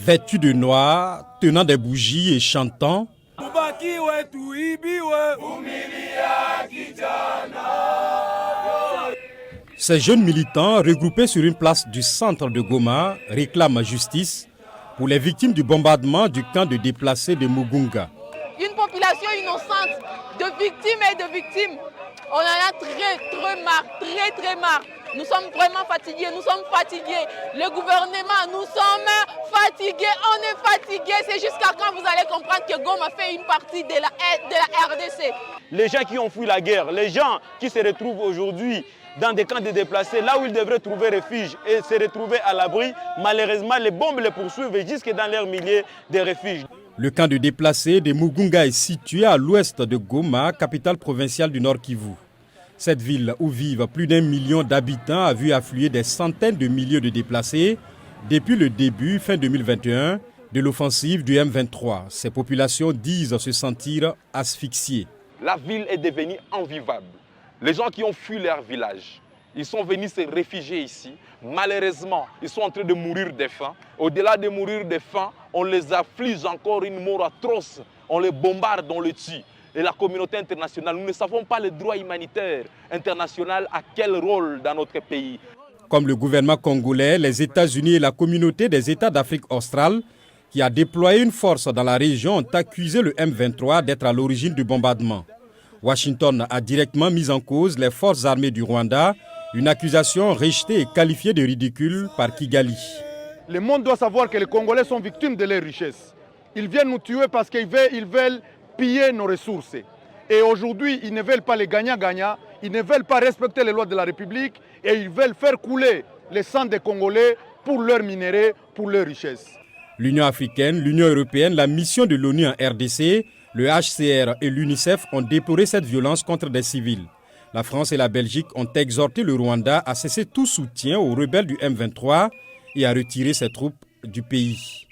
Vêtus de noir, tenant des bougies et chantant, ces jeunes militants regroupés sur une place du centre de Goma réclament justice pour les victimes du bombardement du camp de déplacés de Mugunga. Une population innocente de victimes et de victimes. On en a très marre. Nous sommes vraiment fatigués, Le gouvernement, nous sommes fatigués, on est fatigués. C'est jusqu'à quand vous allez comprendre que Goma fait une partie de la RDC. Les gens qui ont fui la guerre, les gens qui se retrouvent aujourd'hui dans des camps de déplacés, là où ils devraient trouver refuge et se retrouver à l'abri, malheureusement les bombes les poursuivent jusque dans leurs milliers de refuges. Le camp de déplacés de Mugunga est situé à l'ouest de Goma, capitale provinciale du Nord Kivu. Cette ville où vivent plus d'1 million d'habitants a vu affluer des centaines de milliers de déplacés depuis le début, fin 2021, de l'offensive du M23. Ces populations disent se sentir asphyxiées. La ville est devenue invivable. Les gens qui ont fui leur village, ils sont venus se réfugier ici. Malheureusement, ils sont en train de mourir de faim. Au-delà de mourir de faim, on les afflige encore une mort atroce. On les bombarde, on les tue. Et la communauté internationale, nous ne savons pas le droit humanitaire international a quel rôle dans notre pays. Comme le gouvernement congolais, les États-Unis et la communauté des États d'Afrique australe, qui a déployé une force dans la région, ont accusé le M23 d'être à l'origine du bombardement. Washington a directement mis en cause les forces armées du Rwanda, une accusation rejetée et qualifiée de ridicule par Kigali. Le monde doit savoir que les Congolais sont victimes de leurs richesses. Ils viennent nous tuer parce qu'ils veulent piller nos ressources. Et aujourd'hui, ils ne veulent pas les gagnants-gagnants, ils ne veulent pas respecter les lois de la République et ils veulent faire couler le sang des Congolais pour leurs minéraux, pour leurs richesses. L'Union africaine, l'Union européenne, la mission de l'ONU en RDC, le HCR et l'UNICEF ont déploré cette violence contre des civils. La France et la Belgique ont exhorté le Rwanda à cesser tout soutien aux rebelles du M23 et à retirer ses troupes du pays.